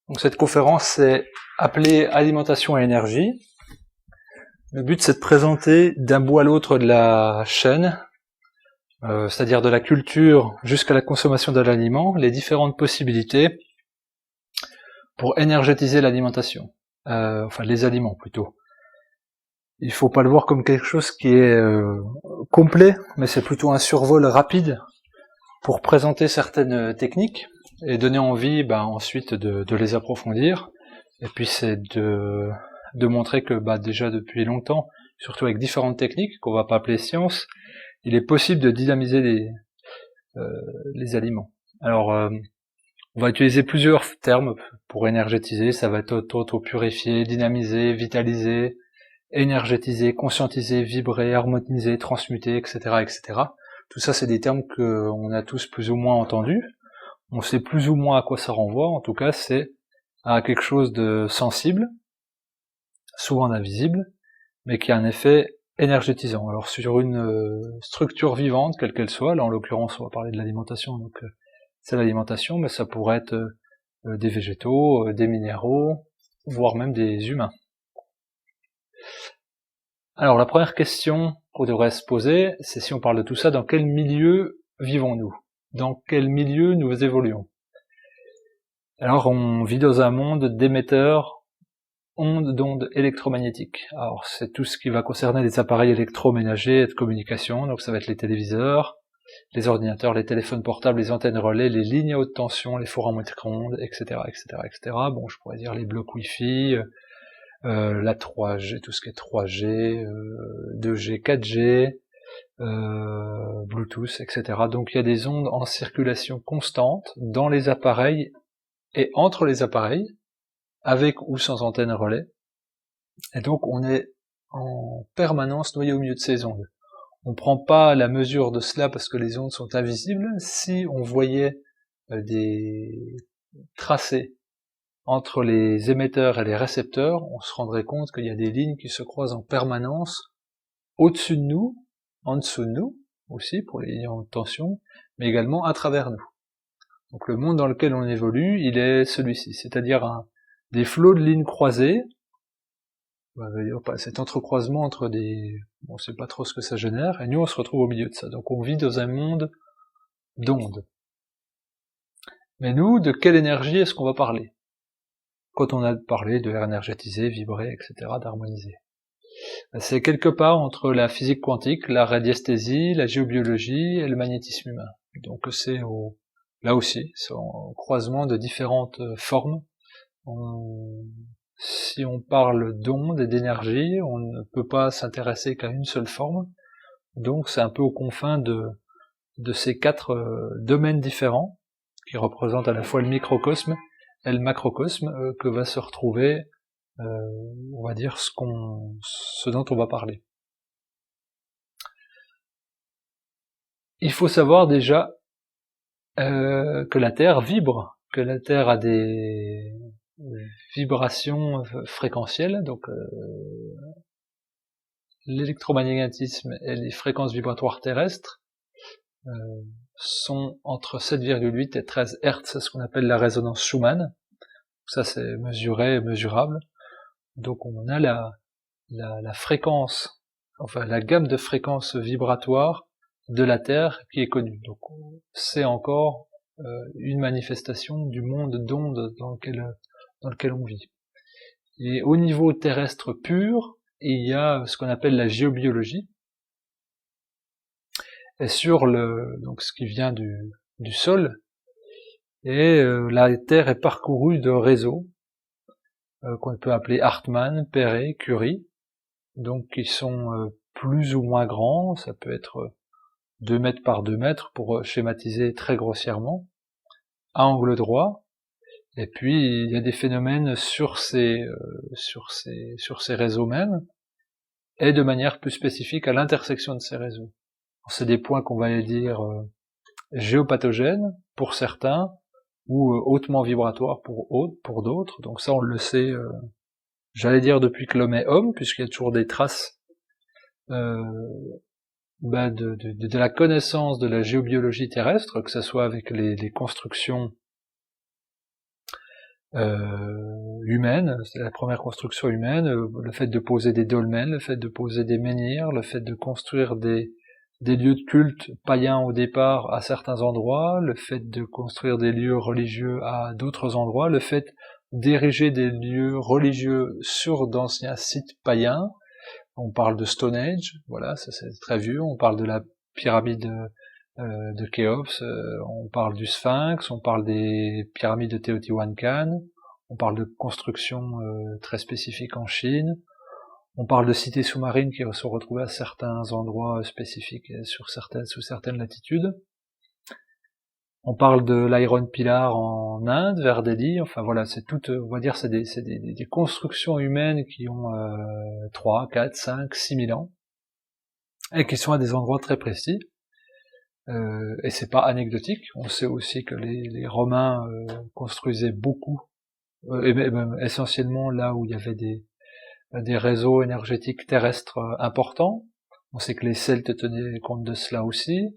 Donc cette conférence est appelée Alimentation et énergie. Le but c'est de présenter d'un bout à l'autre de la chaîne, c'est-à-dire de la culture jusqu'à la consommation de l'aliment, les différentes possibilités pour énergétiser l'alimentation, enfin les aliments plutôt. Il faut pas le voir comme quelque chose qui est complet, mais c'est plutôt un survol rapide pour présenter certaines techniques et donner envie ensuite de les approfondir. Et puis c'est de montrer que déjà depuis longtemps, surtout avec différentes techniques qu'on va pas appeler science, il est possible de dynamiser les aliments. Alors on va utiliser plusieurs termes pour énergétiser, ça va être auto-purifier, dynamiser, vitaliser, énergétiser, conscientiser, vibrer, harmoniser, transmuter, etc., etc. Tout ça, c'est des termes qu'on a tous plus ou moins entendus. On sait plus ou moins à quoi ça renvoie. En tout cas, c'est à quelque chose de sensible, souvent invisible, mais qui a un effet énergétisant. Alors sur une structure vivante, quelle qu'elle soit, là en l'occurrence on va parler de l'alimentation, donc c'est l'alimentation, mais ça pourrait être des végétaux, des minéraux, voire même des humains. Alors la première question qu'on devrait se poser, c'est si on parle de tout ça, dans quel milieu vivons-nous? Dans quel milieu nous évoluons? Alors on vit dans un monde d'émetteurs d'ondes électromagnétiques. Alors c'est tout ce qui va concerner les appareils électroménagers et de communication, donc ça va être les téléviseurs, les ordinateurs, les téléphones portables, les antennes relais, les lignes à haute tension, les fours à micro-ondes, etc., etc., etc. Bon, je pourrais dire les blocs Wi-Fi, la 3G, tout ce qui est 3G, 2G, 4G, Bluetooth, etc. Donc il y a des ondes en circulation constante dans les appareils et entre les appareils, avec ou sans antenne relais. Et donc on est en permanence noyé au milieu de ces ondes. On ne prend pas la mesure de cela parce que les ondes sont invisibles. Si on voyait des tracés entre les émetteurs et les récepteurs, on se rendrait compte qu'il y a des lignes qui se croisent en permanence au-dessus de nous, en dessous de nous, aussi pour les lignes en haute tension, mais également à travers nous. Donc le monde dans lequel on évolue, il est celui-ci, c'est-à-dire des flots de lignes croisées, cet entrecroisement entre des... on sait pas trop ce que ça génère, et nous on se retrouve au milieu de ça. Donc on vit dans un monde d'ondes. Mais nous, de quelle énergie est-ce qu'on va parler quand on a parlé de l'air énergétisé, vibrer, etc., d'harmoniser? C'est quelque part entre la physique quantique, la radiesthésie, la géobiologie et le magnétisme humain. Donc c'est là aussi, c'est un croisement de différentes formes. Si on parle d'ondes et d'énergie, on ne peut pas s'intéresser qu'à une seule forme. Donc c'est un peu aux confins de ces quatre domaines différents, qui représentent à la fois le microcosme et le macrocosme, que va se retrouver, on va dire, ce dont on va parler. Il faut savoir déjà que la Terre vibre, que la Terre a des vibrations fréquentielles, donc l'électromagnétisme et les fréquences vibratoires terrestres sont entre 7,8 et 13 Hz, c'est ce qu'on appelle la résonance Schumann. Ça c'est mesuré et mesurable. Donc on a la fréquence, enfin la gamme de fréquences vibratoires de la Terre qui est connue. Donc c'est encore une manifestation du monde d'ondes dans lequel on vit. Et au niveau terrestre pur, il y a ce qu'on appelle la géobiologie. Et sur donc ce qui vient du sol, et la Terre est parcourue de réseaux qu'on peut appeler Hartmann, Perret, Curie, donc qui sont plus ou moins grands, ça peut être 2 mètres par 2 mètres pour schématiser très grossièrement, à angle droit, et puis il y a des phénomènes sur ces réseaux mêmes, et de manière plus spécifique à l'intersection de ces réseaux. C'est des points qu'on va dire géopathogènes pour certains, ou hautement vibratoires pour d'autres, donc ça on le sait, j'allais dire depuis que l'homme est homme, puisqu'il y a toujours des traces de la connaissance de la géobiologie terrestre, que ce soit avec les constructions humaine, c'est la première construction humaine, le fait de poser des dolmens, le fait de poser des menhirs, le fait de construire des lieux de culte païens au départ à certains endroits, le fait de construire des lieux religieux à d'autres endroits, le fait d'ériger des lieux religieux sur d'anciens sites païens. On parle de Stone Age, voilà, ça c'est très vieux, on parle de la pyramide de Khéops, on parle du Sphinx, on parle des pyramides de Teotihuacan, on parle de constructions très spécifiques en Chine, on parle de cités sous-marines qui sont retrouvées à certains endroits spécifiques sous certaines latitudes. On parle de l'Iron Pillar en Inde, vers Delhi, enfin voilà, c'est tout, on va dire, c'est des constructions humaines qui ont 3, 4, 5, 6 000 ans, et qui sont à des endroits très précis. Et c'est pas anecdotique, on sait aussi que les Romains construisaient beaucoup, et même essentiellement là où il y avait des réseaux énergétiques terrestres importants. On sait que les Celtes tenaient compte de cela aussi.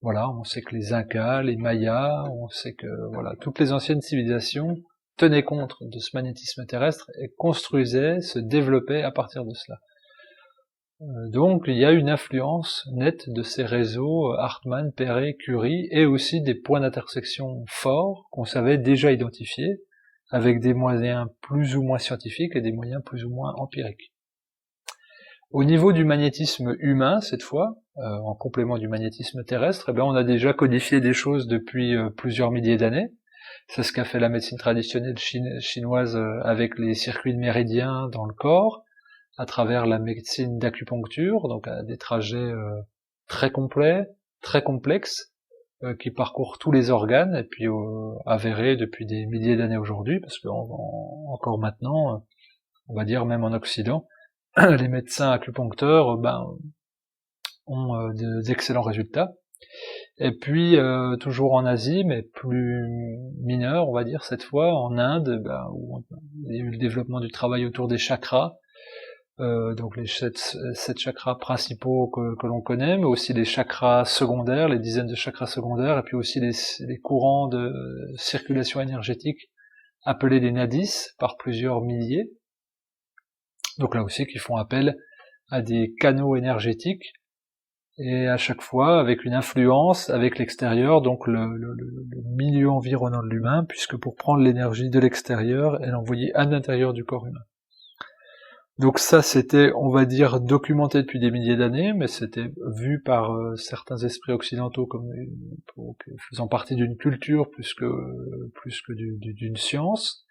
Voilà, on sait que les Incas, les Mayas, on sait que voilà, toutes les anciennes civilisations tenaient compte de ce magnétisme terrestre et construisaient, se développaient à partir de cela. Donc il y a une influence nette de ces réseaux Hartmann, Perret, Curie, et aussi des points d'intersection forts qu'on savait déjà identifier, avec des moyens plus ou moins scientifiques et des moyens plus ou moins empiriques. Au niveau du magnétisme humain, cette fois, en complément du magnétisme terrestre, eh bien, on a déjà codifié des choses depuis plusieurs milliers d'années. C'est ce qu'a fait la médecine traditionnelle chinoise avec les circuits de méridiens dans le corps, à travers la médecine d'acupuncture, donc à des trajets très complets, très complexes, qui parcourent tous les organes, et puis avérés depuis des milliers d'années aujourd'hui, parce que encore maintenant, on va dire même en Occident, les médecins acupuncteurs ont d'excellents résultats. Et puis toujours en Asie, mais plus mineur, on va dire cette fois, en Inde, où il y a eu le développement du travail autour des chakras, donc les 7 chakras principaux que l'on connaît, mais aussi les chakras secondaires, les dizaines de chakras secondaires, et puis aussi les courants de circulation énergétique appelés les nadis, par plusieurs milliers. Donc là aussi qui font appel à des canaux énergétiques, et à chaque fois avec une influence avec l'extérieur, donc le milieu environnant de l'humain, puisque pour prendre l'énergie de l'extérieur et l'envoyer à l'intérieur du corps humain. Donc ça c'était, on va dire, documenté depuis des milliers d'années, mais c'était vu par certains esprits occidentaux comme faisant partie d'une culture plus que d'une science.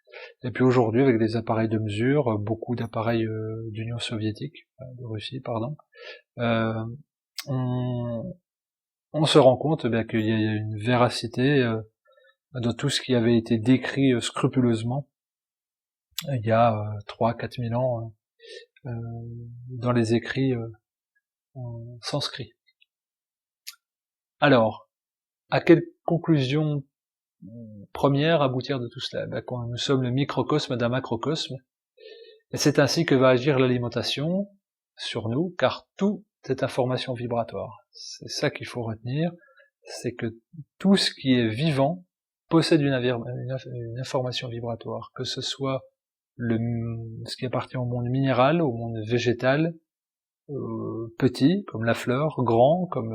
Et puis aujourd'hui, avec des appareils de mesure, beaucoup d'appareils d'Union soviétique, de Russie, pardon, on se rend compte qu'il y a une véracité de tout ce qui avait été décrit scrupuleusement il y a 3-4 000 ans dans les écrits sanscrits. Alors, à quelle conclusion première aboutir de tout cela? Nous sommes le microcosme d'un macrocosme, et c'est ainsi que va agir l'alimentation sur nous, car tout est information vibratoire. C'est ça qu'il faut retenir, c'est que tout ce qui est vivant possède une information vibratoire, que ce soit ce qui appartient au monde minéral, au monde végétal, petit, comme la fleur, grand, comme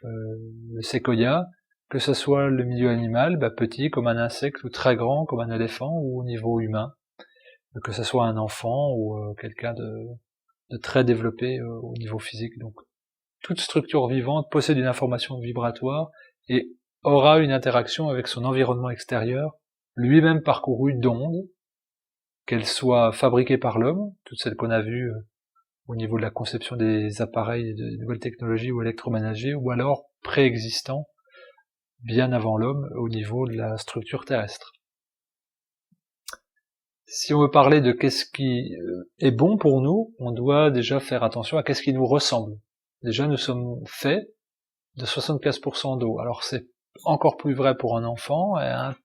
le séquoia, que ce soit le milieu animal, petit, comme un insecte, ou très grand, comme un éléphant, ou au niveau humain, que ce soit un enfant, ou quelqu'un de très développé au niveau physique. Donc, toute structure vivante possède une information vibratoire, et aura une interaction avec son environnement extérieur, lui-même parcouru d'ondes, qu'elles soient fabriquées par l'homme, toutes celles qu'on a vues au niveau de la conception des appareils de nouvelles technologies ou électroménagers, ou alors préexistants, bien avant l'homme, au niveau de la structure terrestre. Si on veut parler de qu'est-ce qui est bon pour nous, on doit déjà faire attention à qu'est-ce qui nous ressemble. Déjà, nous sommes faits de 75% d'eau. Alors c'est encore plus vrai pour un enfant, et à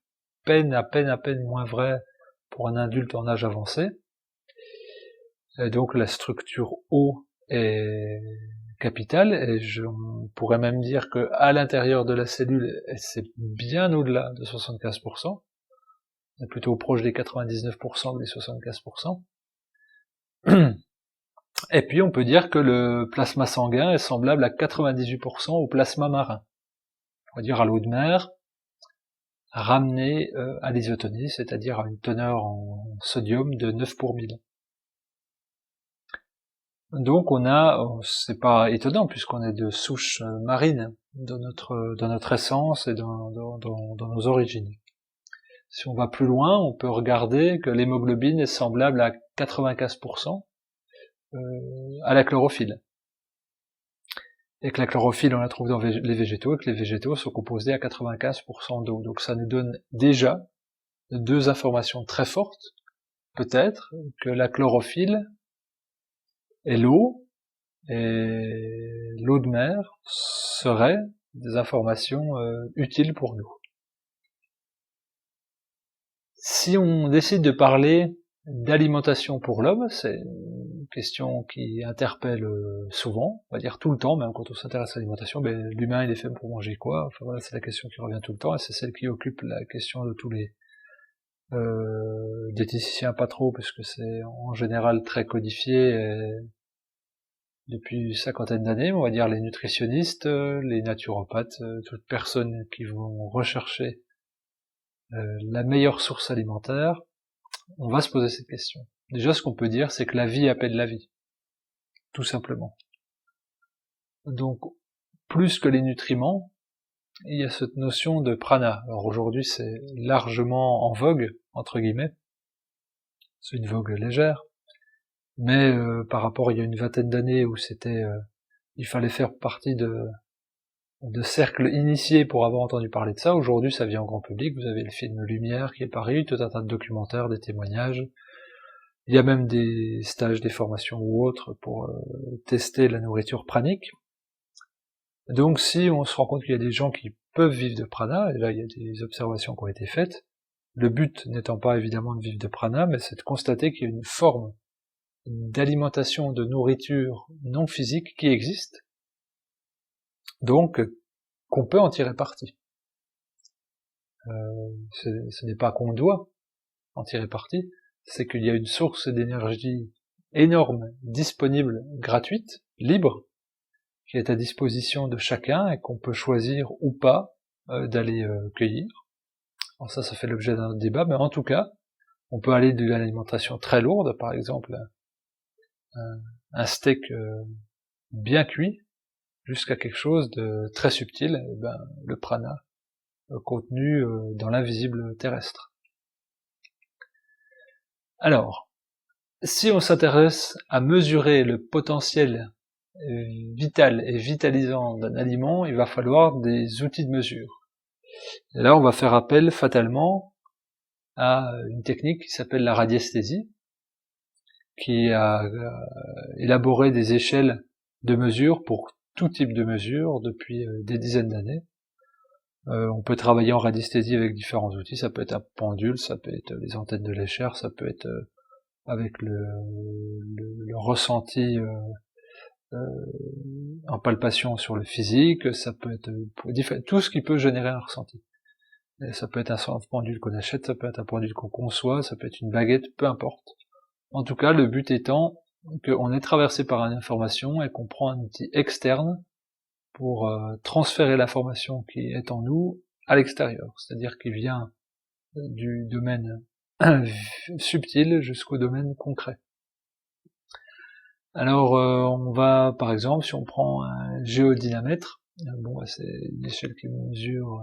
peine moins vrai pour un adulte en âge avancé. Et donc la structure eau est capitale, et on pourrait même dire que à l'intérieur de la cellule, c'est bien au-delà de 75%. est plutôt proche des 99% que des 75%. Et puis on peut dire que le plasma sanguin est semblable à 98% au plasma marin, on va dire à l'eau de mer, ramené à l'isotonie, c'est-à-dire à une teneur en sodium de 9 pour 1000. Donc on a, c'est pas étonnant puisqu'on est de souche marine dans notre essence et dans nos origines. Si on va plus loin, on peut regarder que l'hémoglobine est semblable à 95% à la chlorophylle. Et que la chlorophylle, on la trouve dans les végétaux, et que les végétaux sont composés à 95% d'eau. Donc ça nous donne déjà deux informations très fortes. Peut-être que la chlorophylle et l'eau de mer seraient des informations utiles pour nous. Si on décide de parler d'alimentation pour l'homme, c'est une question qui interpelle souvent, on va dire tout le temps, même quand on s'intéresse à l'alimentation, l'humain il est fait pour manger quoi? Enfin voilà, c'est la question qui revient tout le temps, et c'est celle qui occupe la question de tous les diététiciens, pas trop, parce que c'est en général très codifié depuis une cinquantaine d'années, on va dire les nutritionnistes, les naturopathes, toutes personnes qui vont rechercher la meilleure source alimentaire, on va se poser cette question. Déjà, ce qu'on peut dire, c'est que la vie appelle la vie. Tout simplement. Donc, plus que les nutriments, il y a cette notion de prana. Alors aujourd'hui, c'est largement en vogue, entre guillemets. C'est une vogue légère. Mais par rapport il y a une vingtaine d'années où il fallait faire partie de cercles initiés pour avoir entendu parler de ça, aujourd'hui ça vient en grand public, vous avez le film Lumière qui est paru, tout un tas de documentaires, des témoignages, il y a même des stages, des formations ou autres pour tester la nourriture pranique. Donc si on se rend compte qu'il y a des gens qui peuvent vivre de prana, et là il y a des observations qui ont été faites, le but n'étant pas évidemment de vivre de prana, mais c'est de constater qu'il y a une forme d'alimentation, de nourriture non physique qui existe, donc qu'on peut en tirer parti. Ce n'est pas qu'on doit en tirer parti, c'est qu'il y a une source d'énergie énorme, disponible, gratuite, libre, qui est à disposition de chacun et qu'on peut choisir ou pas d'aller cueillir. Alors ça fait l'objet d'un débat, mais en tout cas, on peut aller de l'alimentation très lourde, par exemple un steak bien cuit, jusqu'à quelque chose de très subtil, le prana, contenu dans l'invisible terrestre. Alors, si on s'intéresse à mesurer le potentiel vital et vitalisant d'un aliment, il va falloir des outils de mesure. Et là, on va faire appel fatalement à une technique qui s'appelle la radiesthésie, qui a élaboré des échelles de mesure pour tout type de mesure depuis des dizaines d'années. On peut travailler en radiesthésie avec différents outils, ça peut être un pendule, ça peut être les antennes de Lécher, ça peut être avec le ressenti en palpation sur le physique, ça peut être tout ce qui peut générer un ressenti. Et ça peut être un pendule qu'on achète, ça peut être un pendule qu'on conçoit, ça peut être une baguette, peu importe. En tout cas, le but étant qu'on est traversé par une information et qu'on prend un outil externe pour transférer l'information qui est en nous à l'extérieur, c'est-à-dire qui vient du domaine subtil jusqu'au domaine concret. Alors on va, par exemple, si on prend un géodynamètre, c'est une échelle qui mesure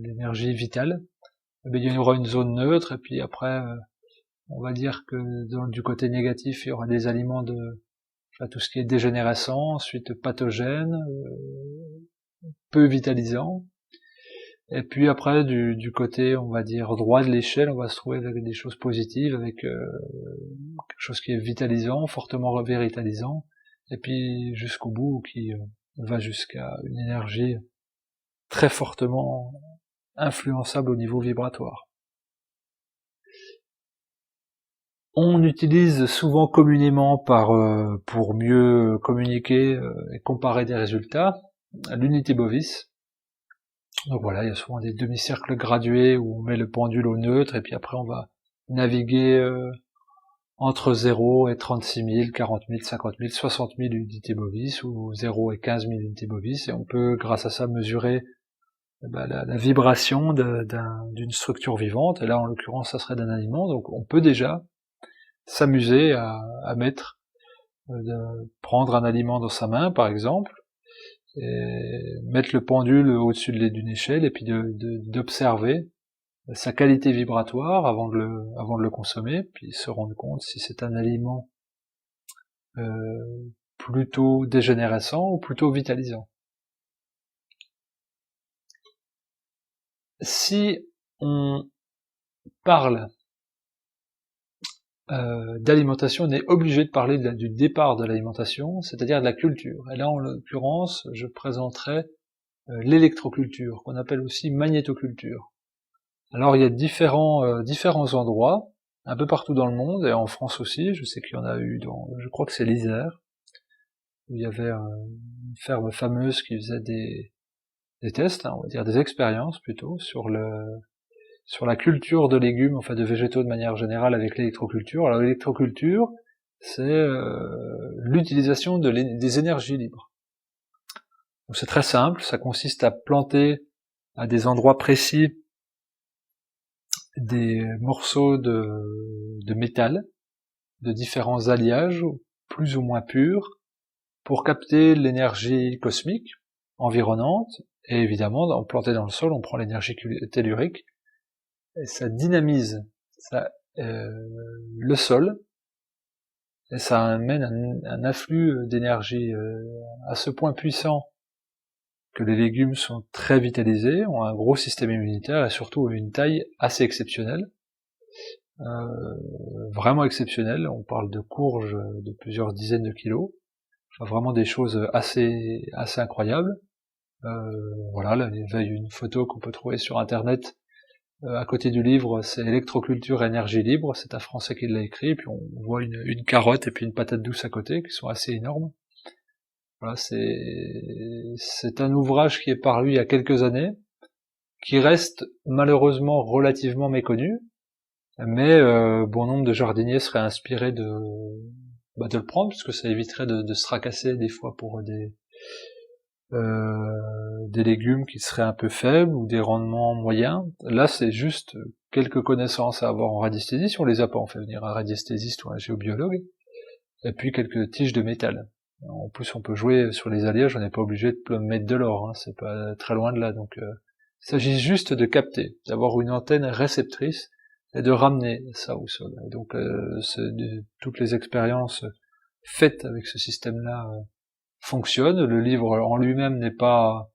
l'énergie vitale, il y aura une zone neutre, et puis après on va dire que du côté négatif il y aura des aliments tout ce qui est dégénérescent, ensuite pathogène, peu vitalisant, et puis après du côté on va dire droit de l'échelle, on va se trouver avec des choses positives, avec quelque chose qui est vitalisant, fortement revitalisant, et puis jusqu'au bout qui va jusqu'à une énergie très fortement influençable au niveau vibratoire. On utilise souvent communément pour mieux communiquer et comparer des résultats l'unité bovis. Donc voilà, il y a souvent des demi-cercles gradués où on met le pendule au neutre, et puis après on va naviguer entre 0 et 36 000, 40 000, 50 000, 60 000 unités bovis, ou 0 et 15 000 unités bovis, et on peut, grâce à ça, mesurer la vibration d'une structure vivante, et là, en l'occurrence, ça serait d'un aliment, donc on peut déjà s'amuser à mettre, prendre un aliment dans sa main, par exemple, et mettre le pendule au-dessus d'une échelle, et puis d'observer sa qualité vibratoire avant de le consommer, puis se rendre compte si c'est un aliment plutôt dégénérescent ou plutôt vitalisant. Si on parle d'alimentation, on est obligé de parler du départ de l'alimentation, c'est-à-dire de la culture. Et là, en l'occurrence, je présenterai l'électroculture, qu'on appelle aussi magnétoculture. Alors, il y a différents endroits, un peu partout dans le monde, et en France aussi. Je sais qu'il y en a eu je crois que c'est l'Isère, où il y avait une ferme fameuse qui faisait des tests, on va dire des expériences plutôt, sur la culture de légumes, enfin de végétaux de manière générale avec l'électroculture. Alors l'électroculture, c'est l'utilisation des énergies libres. Donc c'est très simple, ça consiste à planter à des endroits précis des morceaux de métal, de différents alliages, plus ou moins purs, pour capter l'énergie cosmique environnante, et évidemment, en planter dans le sol, on prend l'énergie tellurique, et ça dynamise le sol, et ça amène un afflux d'énergie à ce point puissant que les légumes sont très vitalisés, ont un gros système immunitaire et surtout une taille assez exceptionnelle, vraiment exceptionnelle. On parle de courges de plusieurs dizaines de kilos, enfin vraiment des choses assez incroyables. Voilà, là il y a une photo qu'on peut trouver sur internet à côté du livre, c'est Électroculture énergie libre, c'est un Français qui l'a écrit, et puis on voit une carotte et puis une patate douce à côté, qui sont assez énormes. Voilà, c'est un ouvrage qui est paru il y a quelques années, qui reste malheureusement relativement méconnu, mais bon nombre de jardiniers seraient inspirés de le prendre, puisque ça éviterait de se fracasser des fois pour des légumes qui seraient un peu faibles ou des rendements moyens. Là, c'est juste quelques connaissances à avoir en radiesthésie, si on les a pas, on fait venir un radiesthésiste ou un géobiologue, et puis quelques tiges de métal. En plus, on peut jouer sur les alliages, on n'est pas obligé de mettre de l'or, hein, c'est pas très loin de là, donc il s'agit juste de capter, d'avoir une antenne réceptrice et de ramener ça au sol. Et donc toutes les expériences faites avec ce système-là fonctionnent. Le livre en lui-même n'est pas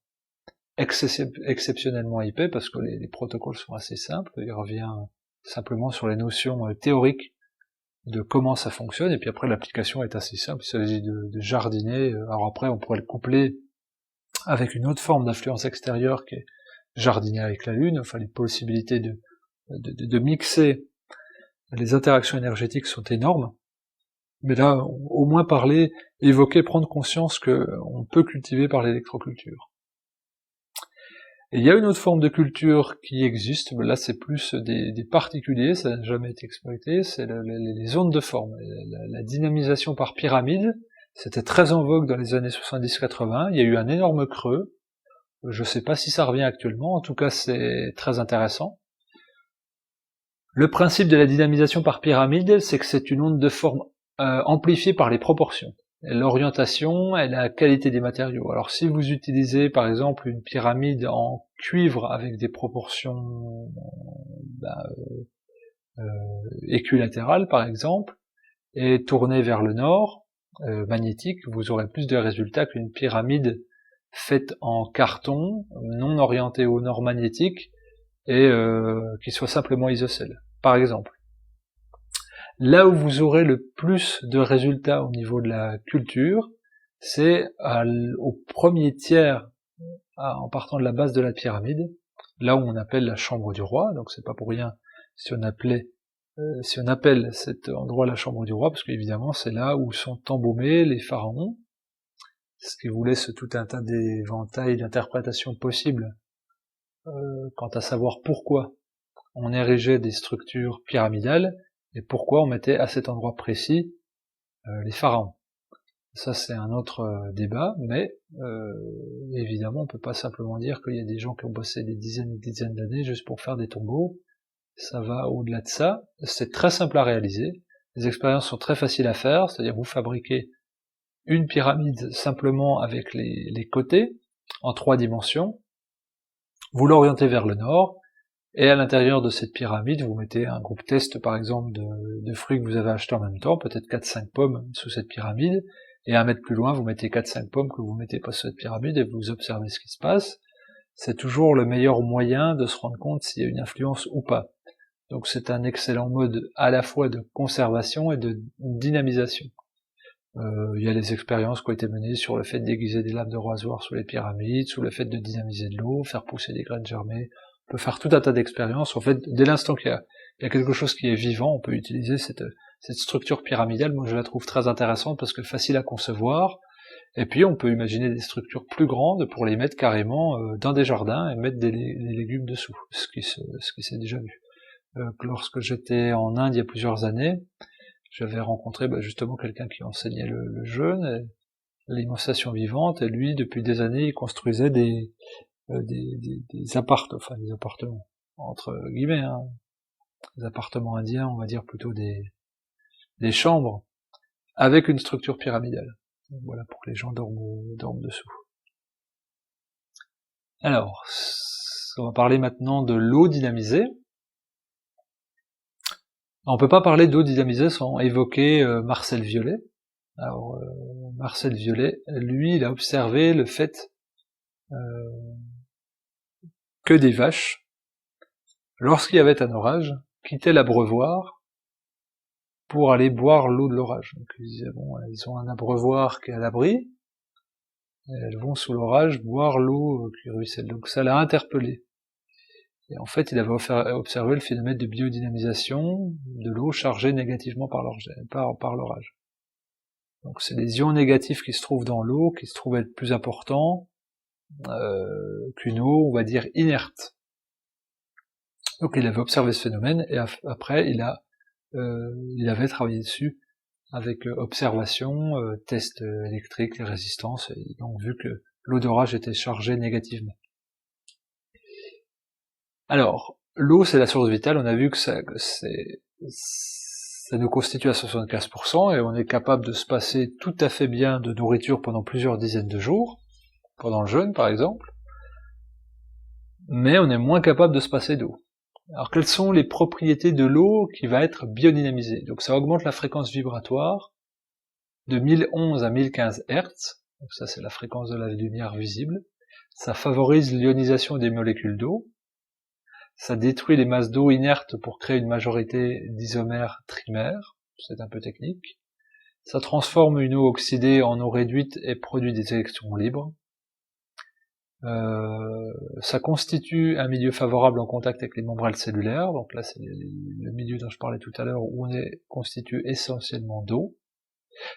exceptionnellement épais parce que les protocoles sont assez simples. Il revient simplement sur les notions théoriques de comment ça fonctionne, et puis après l'application est assez simple, il s'agit de jardiner. Alors après on pourrait le coupler avec une autre forme d'influence extérieure qui est jardiner avec la Lune, enfin les possibilités de mixer les interactions énergétiques sont énormes, mais là au moins parler, évoquer, prendre conscience qu'on peut cultiver par l'électroculture. Et il y a une autre forme de culture qui existe, mais là c'est plus des particuliers, ça n'a jamais été exploité, c'est les ondes de forme. La dynamisation par pyramide, c'était très en vogue dans les années 70-80, il y a eu un énorme creux, je sais pas si ça revient actuellement, en tout cas c'est très intéressant. Le principe de la dynamisation par pyramide, c'est que c'est une onde de forme amplifiée par les proportions. L'orientation et la qualité des matériaux. Alors si vous utilisez par exemple une pyramide en cuivre avec des proportions équilatérales par exemple, et tournée vers le nord, magnétique, vous aurez plus de résultats qu'une pyramide faite en carton, non orientée au nord magnétique, et qui soit simplement isocèle, par exemple. Là où vous aurez le plus de résultats au niveau de la culture, c'est au premier tiers, en partant de la base de la pyramide, là où on appelle la chambre du roi. Donc c'est pas pour rien si on appelle cet endroit la chambre du roi, parce qu'évidemment c'est là où sont embaumés les pharaons, ce qui vous laisse tout un tas d'éventails d'interprétations possibles quant à savoir pourquoi on érigeait des structures pyramidales et pourquoi on mettait à cet endroit précis les pharaons. Ça c'est un autre débat, mais évidemment on peut pas simplement dire qu'il y a des gens qui ont bossé des dizaines et des dizaines d'années juste pour faire des tombeaux. Ça va au-delà de ça, c'est très simple à réaliser, les expériences sont très faciles à faire, c'est-à-dire vous fabriquez une pyramide simplement avec les côtés, en 3 dimensions, vous l'orientez vers le nord, et à l'intérieur de cette pyramide, vous mettez un groupe test par exemple de fruits que vous avez achetés en même temps, peut-être 4-5 pommes sous cette pyramide, et 1 mètre plus loin, vous mettez 4-5 pommes que vous mettez pas sous cette pyramide, et vous observez ce qui se passe. C'est toujours le meilleur moyen de se rendre compte s'il y a une influence ou pas. Donc c'est un excellent mode à la fois de conservation et de dynamisation. Il y a des expériences qui ont été menées sur le fait d'aiguiser des lames de rasoir sous les pyramides, sur le fait de dynamiser de l'eau, faire pousser des graines germées. On peut faire tout un tas d'expériences. En fait, dès l'instant qu'il y a quelque chose qui est vivant, on peut utiliser cette structure pyramidale. Moi, je la trouve très intéressante parce que facile à concevoir. Et puis, on peut imaginer des structures plus grandes pour les mettre carrément dans des jardins et mettre des légumes dessous, ce qui s'est déjà vu. Lorsque j'étais en Inde il y a plusieurs années, j'avais rencontré justement quelqu'un qui enseignait le jeûne, l'alimentation vivante, et lui, depuis des années, il construisait des appartements, entre guillemets, hein, des appartements indiens, on va dire plutôt des chambres, avec une structure pyramidale. Donc voilà, pour que les gens dorment dessous. Alors, on va parler maintenant de l'eau dynamisée. On peut pas parler d'eau dynamisée sans évoquer Marcel Violet. Alors, Marcel Violet, lui, il a observé le fait que des vaches, lorsqu'il y avait un orage, quittaient l'abreuvoir pour aller boire l'eau de l'orage. Donc ils disaient, bon, ils ont un abreuvoir qui est à l'abri, et elles vont sous l'orage boire l'eau qui ruisselle. Donc ça l'a interpellé. Et en fait, il avait observé le phénomène de biodynamisation de l'eau chargée négativement par l'orage. Donc c'est les ions négatifs qui se trouvent dans l'eau, qui se trouvent être plus importants qu'une eau, on va dire, inerte. Donc il avait observé ce phénomène, et après il avait travaillé dessus avec observation, tests électriques, les résistances, et donc vu que l'eau d'orage était chargée négativement. Alors, l'eau c'est la source vitale, on a vu que ça nous constitue à 75%, et on est capable de se passer tout à fait bien de nourriture pendant plusieurs dizaines de jours, pendant le jeûne par exemple, mais on est moins capable de se passer d'eau. Alors quelles sont les propriétés de l'eau qui va être biodynamisée? Donc ça augmente la fréquence vibratoire de 1011 à 1015 Hz, donc ça c'est la fréquence de la lumière visible, ça favorise l'ionisation des molécules d'eau, ça détruit les masses d'eau inertes pour créer une majorité d'isomères trimères, c'est un peu technique, ça transforme une eau oxydée en eau réduite et produit des électrons libres, ça constitue un milieu favorable en contact avec les membranes cellulaires, donc là c'est le milieu dont je parlais tout à l'heure où on est constitué essentiellement d'eau,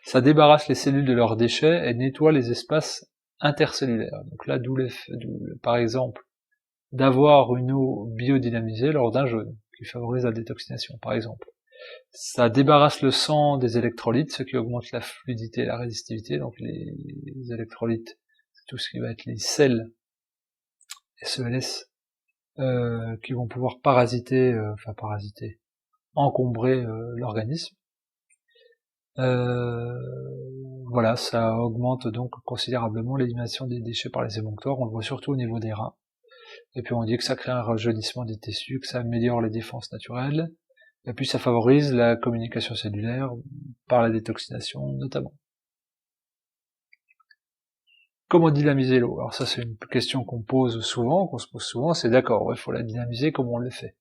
ça débarrasse les cellules de leurs déchets et nettoie les espaces intercellulaires. Donc là, par exemple, d'avoir une eau biodynamisée lors d'un jeûne, qui favorise la détoxination, par exemple. Ça débarrasse le sang des électrolytes, ce qui augmente la fluidité et la résistivité, donc les électrolytes, c'est tout ce qui va être les sels, SELS, qui vont pouvoir encombrer l'organisme. Voilà, ça augmente donc considérablement l'élimination des déchets par les émonctoires, on le voit surtout au niveau des reins. Et puis on dit que ça crée un rajeunissement des tissus, que ça améliore les défenses naturelles, et puis ça favorise la communication cellulaire par la détoxination notamment. Comment dynamiser l'eau? Alors ça c'est une question qu'on se pose souvent, c'est d'accord, il faut la dynamiser, comment on le fait?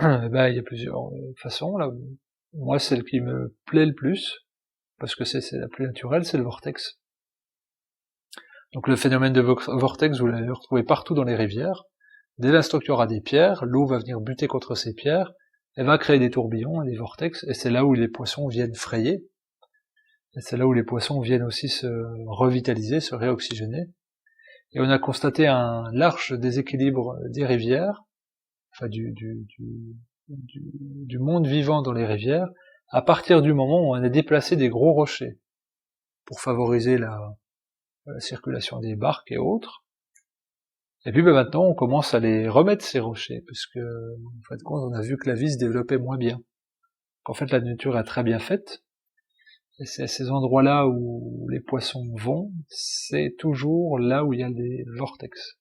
Il y a plusieurs façons, là. Moi celle qui me plaît le plus, parce que c'est la plus naturelle, c'est le vortex. Donc le phénomène de vortex, vous l'avez retrouvé partout dans les rivières. Dès l'instant qu'il y aura des pierres, l'eau va venir buter contre ces pierres, elle va créer des tourbillons, des vortex, et c'est là où les poissons viennent frayer, et c'est là où les poissons viennent aussi se revitaliser, se réoxygéner, et on a constaté un large déséquilibre des rivières, enfin du monde vivant dans les rivières, à partir du moment où on a déplacé des gros rochers pour favoriser la circulation des barques et autres. Et puis maintenant on commence à les remettre ces rochers, puisque en fin de compte on a vu que la vie se développait moins bien. Qu'en fait la nature est très bien faite, et c'est à ces endroits-là où les poissons vont, c'est toujours là où il y a des vortex.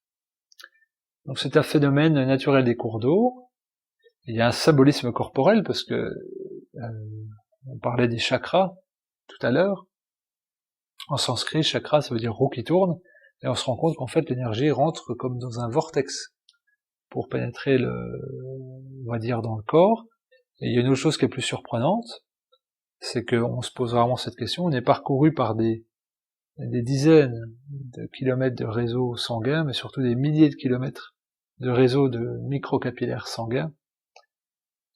Donc c'est un phénomène naturel des cours d'eau. Il y a un symbolisme corporel, parce que on parlait des chakras tout à l'heure. En sanskrit, chakra ça veut dire roue qui tourne, et on se rend compte qu'en fait l'énergie rentre comme dans un vortex pour pénétrer on va dire dans le corps. Et il y a une autre chose qui est plus surprenante, c'est qu'on se pose rarement cette question, on est parcouru par des dizaines de kilomètres de réseaux sanguins, mais surtout des milliers de kilomètres de réseaux de microcapillaires sanguins,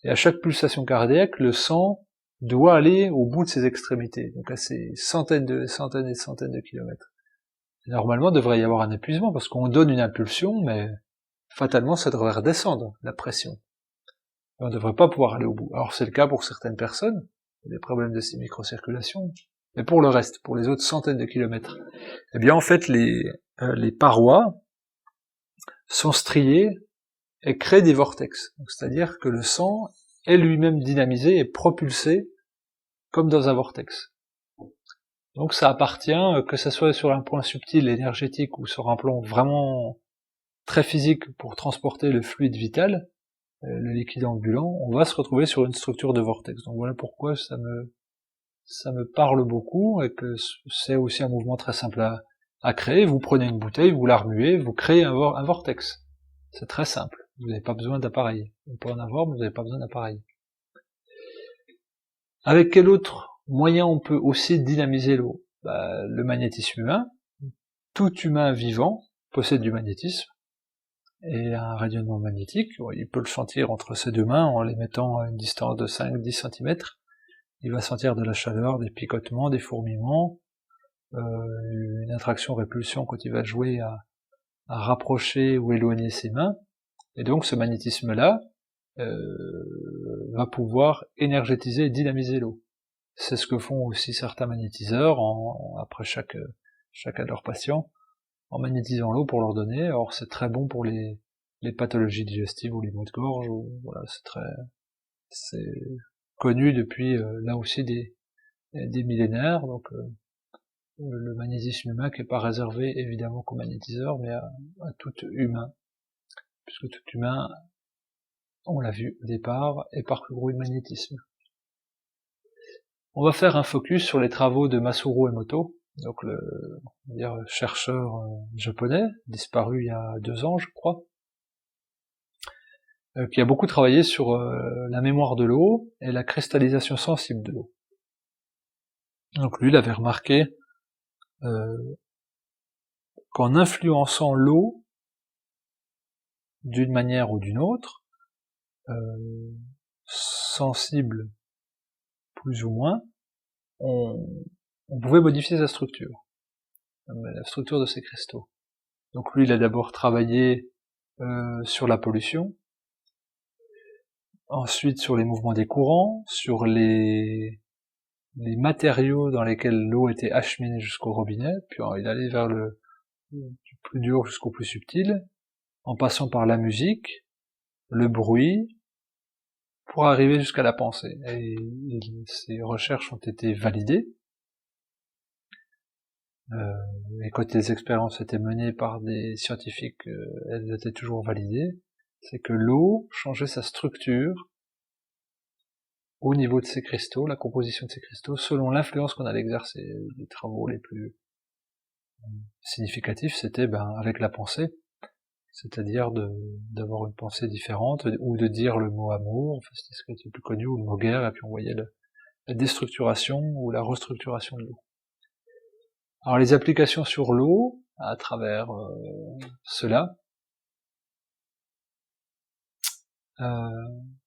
et à chaque pulsation cardiaque, le sang doit aller au bout de ses extrémités, donc à ces centaines et centaines de kilomètres. Et normalement, il devrait y avoir un épuisement, parce qu'on donne une impulsion, mais fatalement, ça devrait redescendre, la pression. Et on ne devrait pas pouvoir aller au bout. Alors c'est le cas pour certaines personnes, des problèmes de microcirculation, mais pour le reste, pour les autres centaines de kilomètres, eh bien en fait les parois sont striées et créent des vortex. C'est-à-dire que le sang est lui-même dynamisé et propulsé comme dans un vortex. Donc ça appartient, que ce soit sur un point subtil, énergétique, ou sur un plan vraiment très physique pour transporter le fluide vital, le liquide ambulant, on va se retrouver sur une structure de vortex. Donc voilà pourquoi ça me parle beaucoup, et que c'est aussi un mouvement très simple à créer. Vous prenez une bouteille, vous la remuez, vous créez un vortex. C'est très simple. Vous n'avez pas besoin d'appareil. On peut en avoir, mais vous n'avez pas besoin d'appareil. Avec quel autre moyen on peut aussi dynamiser l'eau? Le magnétisme humain. Tout humain vivant possède du magnétisme et un rayonnement magnétique. Il peut le sentir entre ses deux mains en les mettant à une distance de 5-10 cm. Il va sentir de la chaleur, des picotements, des fourmillements, une attraction-répulsion quand il va jouer à rapprocher ou éloigner ses mains. Et donc ce magnétisme-là va pouvoir énergétiser et dynamiser l'eau. C'est ce que font aussi certains magnétiseurs après chaque de leurs patients, en magnétisant l'eau pour leur donner. Or c'est très bon pour les pathologies digestives ou les maux de gorge, voilà, c'est connu depuis là aussi des millénaires. Donc le magnétisme humain qui n'est pas réservé évidemment qu'aux magnétiseurs, mais à tout humain, puisque tout humain, on l'a vu au départ, est parcouru de magnétisme. On va faire un focus sur les travaux de Masaru Emoto, donc le chercheur japonais, disparu il y a 2 ans je crois, qui a beaucoup travaillé sur la mémoire de l'eau et la cristallisation sensible de l'eau. Donc lui, il avait remarqué qu'en influençant l'eau d'une manière ou d'une autre, sensible plus ou moins, on pouvait modifier sa structure, la structure de ces cristaux. Donc lui, il a d'abord travaillé sur la pollution, ensuite sur les mouvements des courants, sur les matériaux dans lesquels l'eau était acheminée jusqu'au robinet, puis il allait vers du plus dur jusqu'au plus subtil, en passant par la musique, le bruit, pour arriver jusqu'à la pensée. Et ces recherches ont été validées, et quand les expériences étaient menées par des scientifiques, elles étaient toujours validées, c'est que l'eau changeait sa structure au niveau de ces cristaux, la composition de ces cristaux, selon l'influence qu'on allait exercer. Les travaux les plus significatifs, c'était avec la pensée, c'est-à-dire d'avoir une pensée différente, ou de dire le mot amour, enfin, c'était ce qui était le plus connu, ou le mot guerre, et puis on voyait la déstructuration ou la restructuration de l'eau. Alors les applications sur l'eau, à travers cela,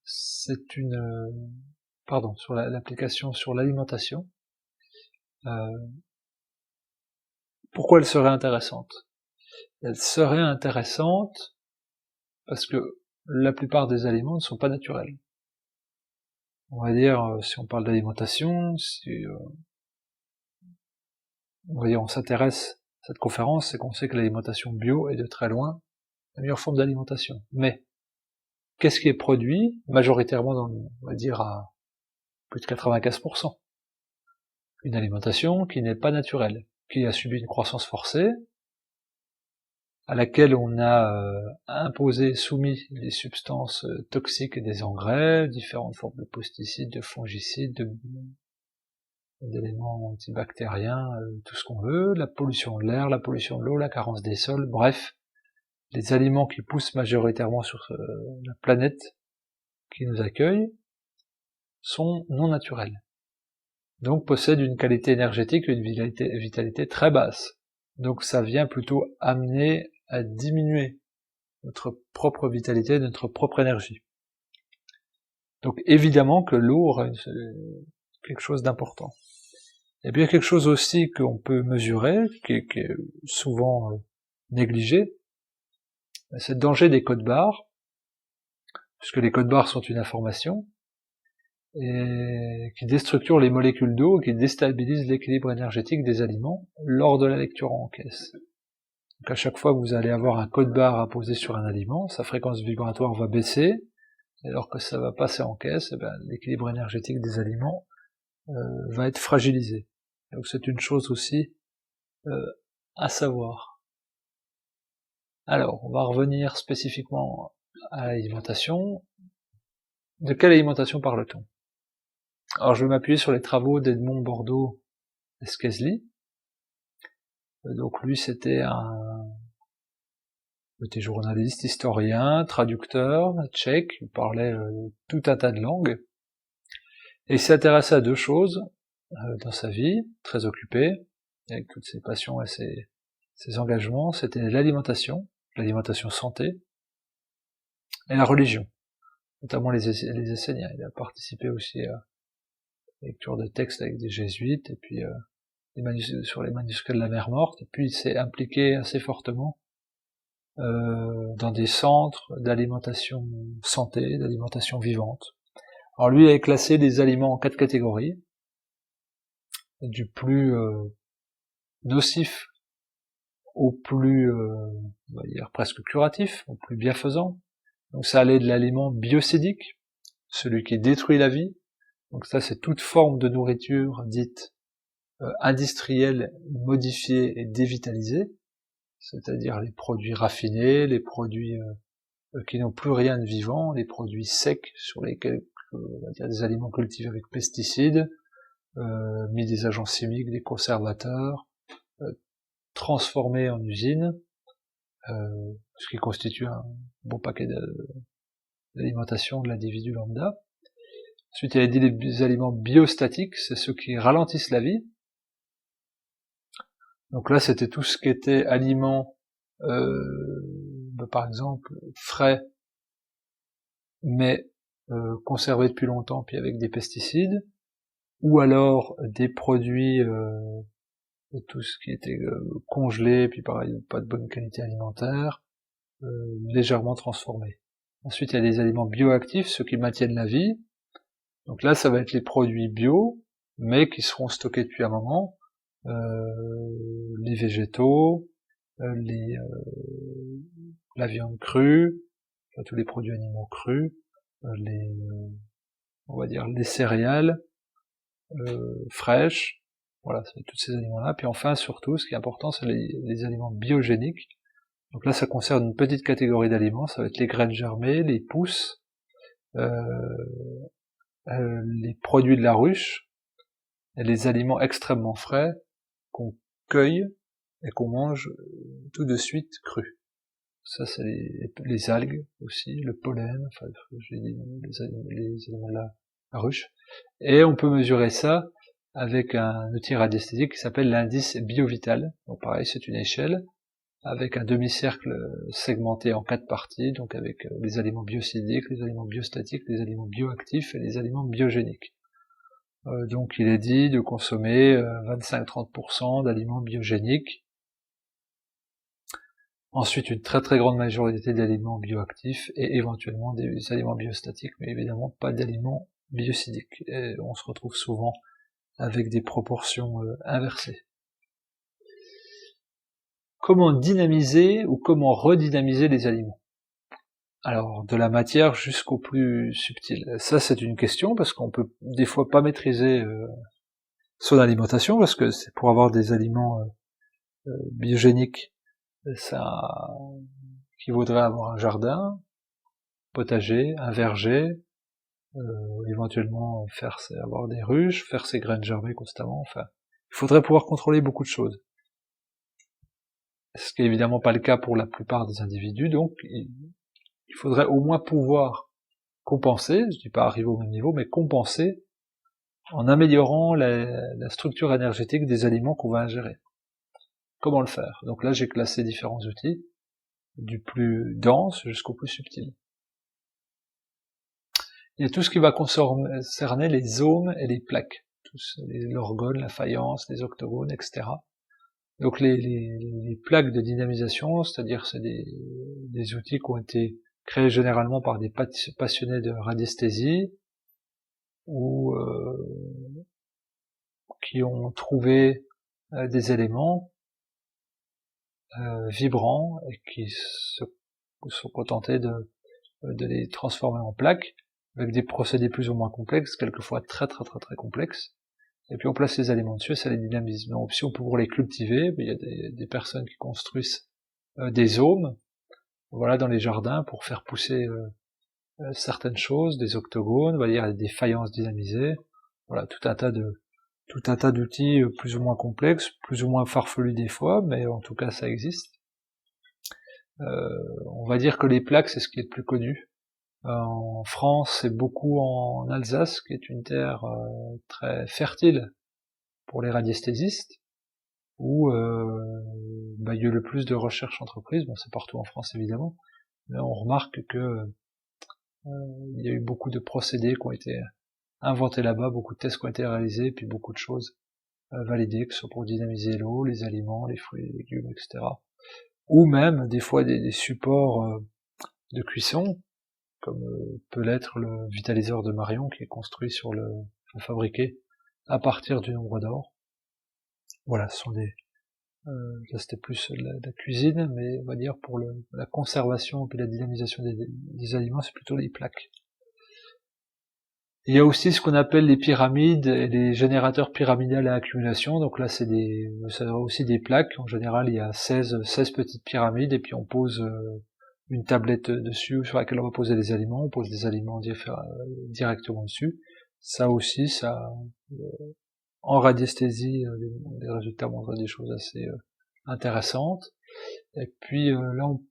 c'est sur l'application sur l'alimentation. Pourquoi elle serait intéressante? elle serait intéressante parce que la plupart des aliments ne sont pas naturels. On va dire, si on parle d'alimentation, on s'intéresse à cette conférence, c'est qu'on sait que l'alimentation bio est de très loin la meilleure forme d'alimentation. Mais, qu'est-ce qui est produit majoritairement on va dire à plus de 95%? Une alimentation qui n'est pas naturelle, qui a subi une croissance forcée, à laquelle on a soumis des substances toxiques et des engrais, différentes formes de pesticides, de fongicides, d'éléments antibactériens, tout ce qu'on veut, la pollution de l'air, la pollution de l'eau, la carence des sols, bref, les aliments qui poussent majoritairement sur la planète qui nous accueille sont non naturels. Donc possèdent une qualité énergétique et une vitalité très basse. Donc ça vient plutôt amener à diminuer notre propre vitalité, notre propre énergie. Donc évidemment que l'eau aura quelque chose d'important. Et puis il y a quelque chose aussi qu'on peut mesurer, qui est souvent négligé, c'est le danger des codes barres, puisque les codes barres sont une information, et qui déstructurent les molécules d'eau, qui déstabilisent l'équilibre énergétique des aliments lors de la lecture en caisse. Donc à chaque fois que vous allez avoir un code barre à poser sur un aliment, sa fréquence vibratoire va baisser, et alors que ça va passer en caisse, l'équilibre énergétique des aliments va être fragilisé. Donc c'est une chose aussi à savoir. Alors, on va revenir spécifiquement à l'alimentation. De quelle alimentation parle-t-on? Alors je vais m'appuyer sur les travaux d'Edmond Bordeaux Esquezli. Donc lui c'était journaliste, historien, traducteur tchèque, il parlait tout un tas de langues, et il s'est intéressé à deux choses dans sa vie, très occupé, avec toutes ses passions et ses engagements, c'était l'alimentation santé, et la religion, notamment les Esséniens. Il a participé aussi à la lecture de textes avec des jésuites, et puis sur les manuscrits de la mer Morte, et puis il s'est impliqué assez fortement dans des centres d'alimentation santé, d'alimentation vivante. Alors lui, il a classé les aliments en 4 catégories, du plus nocif au plus, on va dire, presque curatif, au plus bienfaisant. Donc ça allait de l'aliment biocidique, celui qui détruit la vie. Donc ça, c'est toute forme de nourriture dite industrielle, modifiée et dévitalisée, c'est-à-dire les produits raffinés, les produits qui n'ont plus rien de vivant, les produits secs sur lesquels on va dire des aliments cultivés avec pesticides, mis des agents chimiques, des conservateurs, transformés en usine, ce qui constitue un bon paquet d'alimentation de l'individu lambda. Ensuite, il a dit les aliments biostatiques, c'est ceux qui ralentissent la vie. Donc là, c'était tout ce qui était aliments, par exemple, frais, mais conservés depuis longtemps, puis avec des pesticides, ou alors des produits, tout ce qui était congelé, puis pareil, pas de bonne qualité alimentaire, légèrement transformés. Ensuite, il y a des aliments bioactifs, ceux qui maintiennent la vie. Donc là, ça va être les produits bio, mais qui seront stockés depuis un moment, les végétaux, la viande crue, enfin, tous les produits animaux crus, on va dire les céréales fraîches, voilà, c'est tous ces aliments-là. Puis enfin, surtout, ce qui est important, c'est les aliments biogéniques. Donc là, ça concerne une petite catégorie d'aliments, ça va être les graines germées, les pousses, les produits de la ruche, et les aliments extrêmement frais qu'on cueille et qu'on mange tout de suite crus. Ça, c'est les algues aussi, le pollen, enfin, j'ai dit les aliments de la ruche. Et on peut mesurer ça avec un outil radiesthésique qui s'appelle l'indice biovital. Donc pareil, c'est une échelle avec un demi-cercle segmenté en 4 parties, donc avec les aliments biocidiques, les aliments biostatiques, les aliments bioactifs et les aliments biogéniques. Donc il est dit de consommer 25-30% d'aliments biogéniques, Ensuite, une très très grande majorité d'aliments bioactifs et éventuellement des aliments biostatiques, mais évidemment pas d'aliments biocidiques. Et on se retrouve souvent avec des proportions inversées. Comment dynamiser ou comment redynamiser les aliments? Alors, de la matière jusqu'au plus subtil. Ça, c'est une question, parce qu'on peut des fois pas maîtriser son alimentation, parce que c'est pour avoir des aliments biogéniques, ça qui vaudrait avoir un jardin, potager, un verger, éventuellement avoir des ruches, faire ses graines germer constamment, enfin, il faudrait pouvoir contrôler beaucoup de choses. Ce qui est évidemment pas le cas pour la plupart des individus, donc il faudrait au moins pouvoir compenser, je dis pas arriver au même niveau, mais compenser en améliorant la structure énergétique des aliments qu'on va ingérer. Comment le faire? Donc là, j'ai classé différents outils, du plus dense jusqu'au plus subtil. Il y a tout ce qui va concerner les ohms et les plaques, l'orgone, la faïence, les octogones, etc. Donc les plaques de dynamisation, c'est-à-dire c'est des outils qui ont été créés généralement par des passionnés de radiesthésie, ou qui ont trouvé des éléments vibrants et qui se sont contentés de les transformer en plaques avec des procédés plus ou moins complexes, quelquefois très très très très complexes. Et puis on place les aliments dessus et ça les dynamise. Mais aussi on peut pouvoir les cultiver. Il y a des personnes qui construisent des ohms, voilà, dans les jardins pour faire pousser certaines choses, des octogones, on va dire des faïences dynamisées. Voilà, tout un tas d'outils plus ou moins complexes, plus ou moins farfelus des fois, mais en tout cas ça existe. On va dire que les plaques, c'est ce qui est le plus connu. En France, c'est beaucoup en Alsace, qui est une terre très fertile pour les radiesthésistes, où il y a eu le plus de recherches entreprises. Bon, c'est partout en France évidemment, mais on remarque que il y a eu beaucoup de procédés qui ont été inventés là-bas, beaucoup de tests qui ont été réalisés, puis beaucoup de choses validées, que ce soit pour dynamiser l'eau, les aliments, les fruits, les légumes, etc. Ou même des fois des supports de cuisson, comme peut l'être le vitaliseur de Marion, qui est construit fabriqué à partir du nombre d'or. Voilà, ce sont là c'était plus la cuisine, mais on va dire pour la conservation et puis la dynamisation des aliments, c'est plutôt les plaques. Il y a aussi ce qu'on appelle les pyramides et les générateurs pyramidales à accumulation. Donc là, ça aussi des plaques. En général, il y a 16 petites pyramides et puis on pose une tablette dessus sur laquelle on va poser les aliments. On pose des aliments directement dessus. Ça aussi, en radiesthésie, les résultats montrent des choses assez intéressantes. Et puis là, on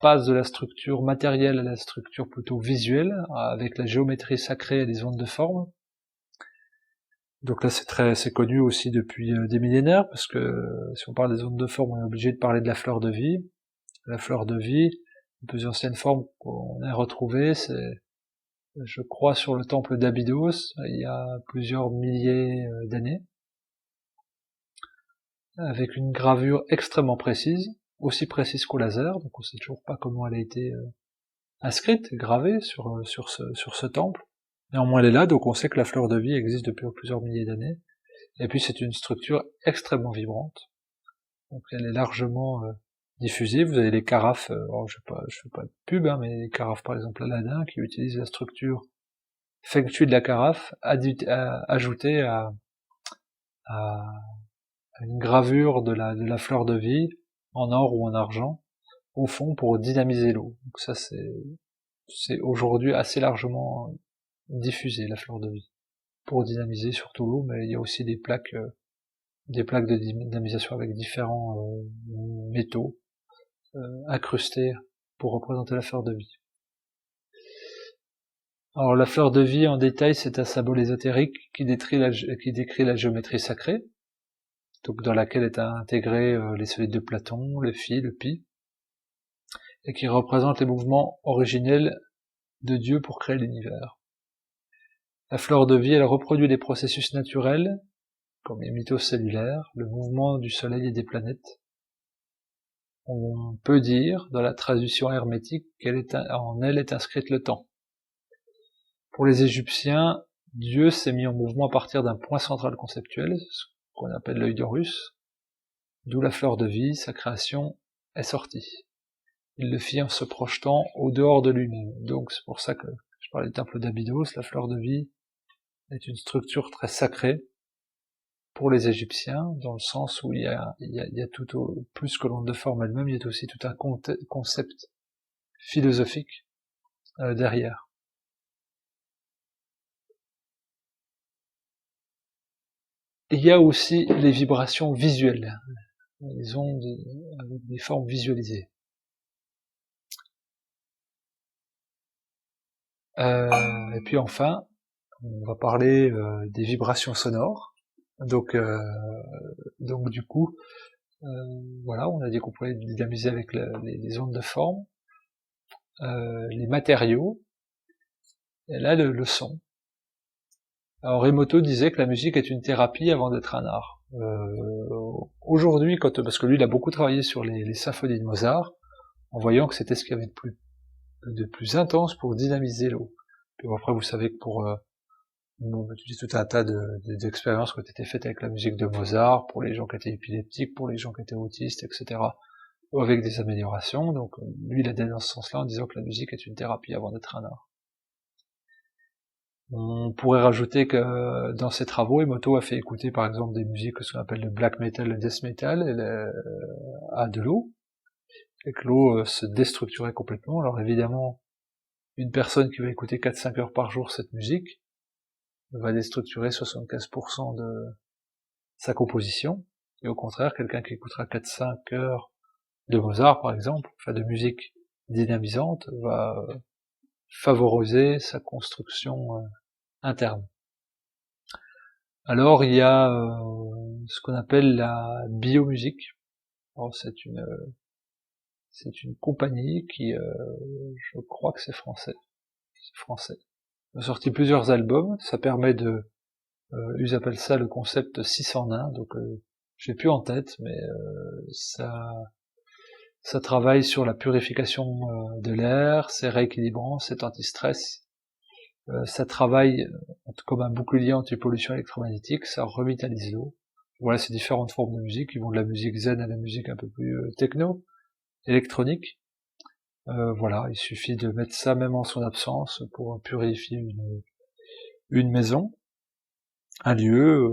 passe de la structure matérielle à la structure plutôt visuelle, avec la géométrie sacrée et les ondes de forme. Donc là, c'est connu aussi depuis des millénaires, parce que si on parle des ondes de forme, on est obligé de parler de la fleur de vie. La fleur de vie, les plus anciennes formes qu'on a retrouvées, c'est, je crois, sur le temple d'Abydos, il y a plusieurs milliers d'années, avec une gravure extrêmement précise, aussi précise qu'au laser, donc on sait toujours pas comment elle a été inscrite, gravée sur ce temple. Néanmoins elle est là, donc on sait que la fleur de vie existe depuis plusieurs milliers d'années. Et puis c'est une structure extrêmement vibrante, donc elle est largement diffusée. Vous avez les carafes, je fais pas de pub, hein, mais les carafes par exemple Aladdin, qui utilisent la structure feng shui de la carafe, ajoutée à une gravure de la fleur de vie, en or ou en argent, au fond pour dynamiser l'eau. Donc ça c'est aujourd'hui assez largement diffusé, la fleur de vie, pour dynamiser surtout l'eau, mais il y a aussi des plaques de dynamisation avec différents métaux incrustés pour représenter la fleur de vie. Alors la fleur de vie en détail, c'est un symbole ésotérique qui décrit la géométrie sacrée, donc dans laquelle est intégré les solides de Platon, le phi, le pi, et qui représente les mouvements originels de Dieu pour créer l'univers. La fleur de vie, elle reproduit les processus naturels, comme les mitoses cellulaires, le mouvement du soleil et des planètes. on peut dire, dans la traduction hermétique, en elle est inscrite le temps. Pour les Égyptiens, Dieu s'est mis en mouvement à partir d'un point central conceptuel, ce qu'on appelle l'œil d'Horus, d'où la fleur de vie, sa création, est sortie. Il le fit en se projetant au dehors de lui-même. Donc c'est pour ça que je parlais du temple d'Abydos, la fleur de vie est une structure très sacrée pour les Égyptiens, dans le sens où il y a tout au, plus que l'onde de forme elle-même, il y a aussi tout un concept philosophique derrière. Et il y a aussi les vibrations visuelles, les ondes avec des formes visualisées. Et puis enfin, on va parler des vibrations sonores. Donc du coup, voilà, on a dit qu'on pouvait dynamiser avec les ondes de forme, les matériaux, et là le son. Alors Emoto disait que la musique est une thérapie avant d'être un art. Aujourd'hui, parce que lui il a beaucoup travaillé sur les symphonies de Mozart, en voyant que c'était ce qu'il y avait de plus intense pour dynamiser l'eau. Puis après vous savez que pour on utilise tout un tas d'expériences qui ont été faites avec la musique de Mozart, pour les gens qui étaient épileptiques, pour les gens qui étaient autistes, etc., avec des améliorations. Donc lui il a dit dans ce sens-là en disant que la musique est une thérapie avant d'être un art. On pourrait rajouter que dans ses travaux, Emoto a fait écouter par exemple des musiques que ce qu'on appelle le black metal, le death metal, à de l'eau, et que l'eau se déstructurait complètement. Alors évidemment, une personne qui va écouter 4-5 heures par jour cette musique va déstructurer 75% de sa composition, et au contraire, quelqu'un qui écoutera 4-5 heures de Mozart par exemple, enfin de musique dynamisante, va favoriser sa construction interne. Alors il y a ce qu'on appelle la biomusique. Alors c'est une compagnie qui, je crois que c'est français. Ils ont sorti plusieurs albums. Ça permet de, ils appellent ça le concept 6 en 1. Donc j'ai plus en tête, mais ça travaille sur la purification de l'air, c'est rééquilibrant, c'est anti-stress. Ça travaille comme un bouclier anti-pollution électromagnétique, ça revitalise l'eau. Voilà, ces différentes formes de musique, qui vont de la musique zen à la musique un peu plus techno, électronique. Voilà, il suffit de mettre ça même en son absence pour purifier une maison, un lieu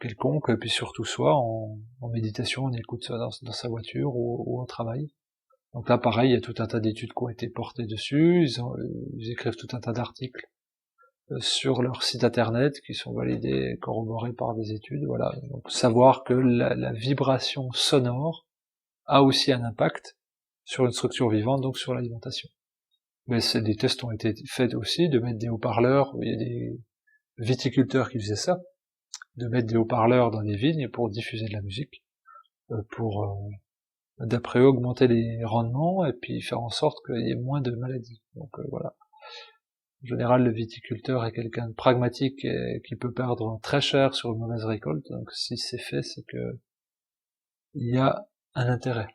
quelconque, et puis surtout soi, en méditation, on écoute ça dans sa voiture ou au travail. Donc là, pareil, il y a tout un tas d'études qui ont été portées dessus, ils écrivent tout un tas d'articles sur leur site internet qui sont validés et corroborés par des études. Voilà, donc savoir que la vibration sonore a aussi un impact sur une structure vivante, donc sur l'alimentation. Mais des tests ont été faits aussi de mettre des haut-parleurs, il y a des viticulteurs qui faisaient ça, de mettre des haut-parleurs dans des vignes pour diffuser de la musique, pour d'après eux augmenter les rendements et puis faire en sorte qu'il y ait moins de maladies. Donc voilà. En général, le viticulteur est quelqu'un de pragmatique et qui peut perdre très cher sur une mauvaise récolte, donc si c'est fait, c'est que il y a un intérêt.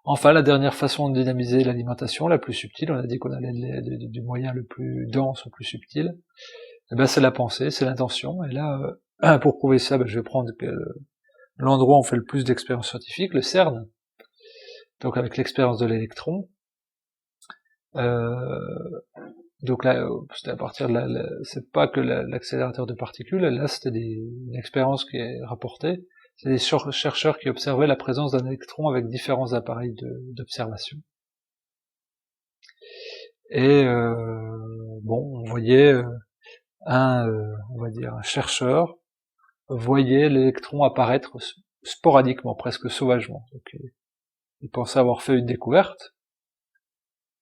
Enfin, la dernière façon de dynamiser l'alimentation, la plus subtile, on a dit qu'on allait du moyen le plus dense au plus subtil, et ben c'est la pensée, c'est l'intention, et là, pour prouver ça, je vais prendre l'endroit où on fait le plus d'expériences scientifiques, le CERN, donc avec l'expérience de l'électron. Donc là, c'était à partir de c'est pas que l'accélérateur de particules, là c'était une expérience qui est rapportée, c'est des chercheurs qui observaient la présence d'un électron avec différents appareils d'observation. Et bon, on voyait on va dire un chercheur voyait l'électron apparaître sporadiquement, presque sauvagement. Donc, il pensait avoir fait une découverte,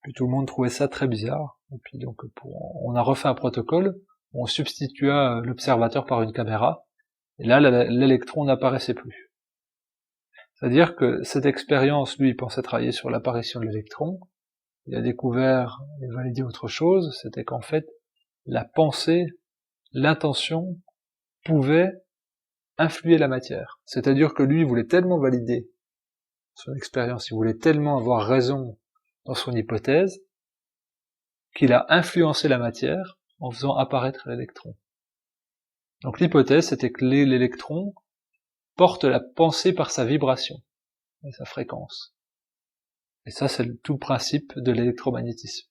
puis tout le monde trouvait ça très bizarre. Et puis donc on a refait un protocole, on substitua l'observateur par une caméra, et là l'électron n'apparaissait plus. C'est-à-dire que cette expérience, lui, il pensait travailler sur l'apparition de l'électron, il a découvert et validé autre chose, c'était qu'en fait, la pensée, l'intention, pouvait influer la matière. C'est-à-dire que lui, il voulait tellement valider son expérience, il voulait tellement avoir raison dans son hypothèse, qu'il a influencé la matière en faisant apparaître l'électron. Donc l'hypothèse, c'était que l'électron porte la pensée par sa vibration et sa fréquence. Et ça, c'est tout le principe de l'électromagnétisme.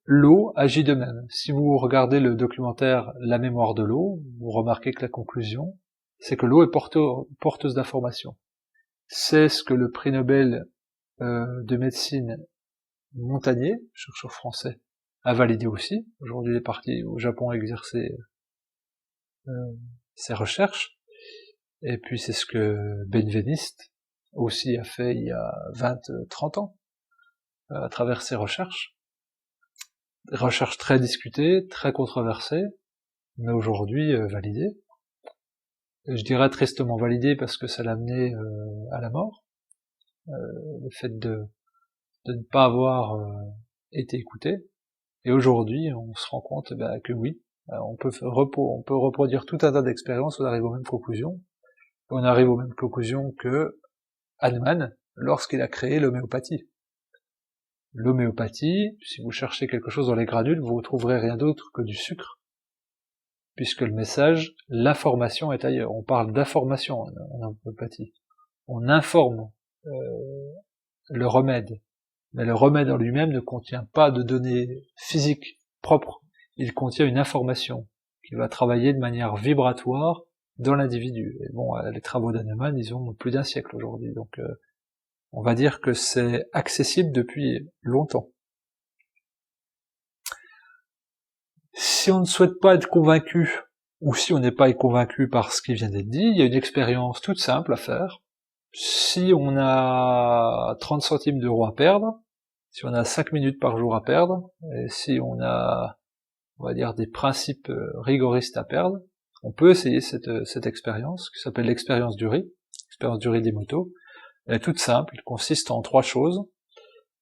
L'eau agit de même. Si vous regardez le documentaire La mémoire de l'eau, vous remarquez que la conclusion, c'est que l'eau est porteuse d'informations. C'est ce que le prix Nobel de médecine Montagnier, chercheur français, a validé aussi. Aujourd'hui, il est parti au Japon exercer ses recherches. Et puis c'est ce que Benveniste aussi a fait il y a 20-30 ans, à travers ses recherches. Recherches très discutées, très controversées, mais aujourd'hui validées. Je dirais tristement validées parce que ça l'a amené à la mort. Le fait de ne pas avoir été écouté. Et aujourd'hui, on se rend compte que oui, on peut reproduire tout un tas d'expériences, on arrive aux mêmes conclusions. On arrive aux mêmes conclusions que Hahnemann lorsqu'il a créé l'homéopathie. L'homéopathie, si vous cherchez quelque chose dans les granules, vous ne trouverez rien d'autre que du sucre, puisque le message, l'information est ailleurs. On parle d'information en homéopathie. On informe le remède, mais le remède en lui-même ne contient pas de données physiques propres. Il contient une information qui va travailler de manière vibratoire dans l'individu. Et bon, les travaux d'Hahnemann, ils ont plus d'un siècle aujourd'hui, donc on va dire que c'est accessible depuis longtemps. Si on ne souhaite pas être convaincu, ou si on n'est pas convaincu par ce qui vient d'être dit, il y a une expérience toute simple à faire. Si on a 30 centimes d'euros à perdre, si on a 5 minutes par jour à perdre, et si on a, on va dire, des principes rigoristes à perdre, on peut essayer cette expérience, qui s'appelle l'expérience du riz d'Emoto. Elle est toute simple, elle consiste en 3 choses,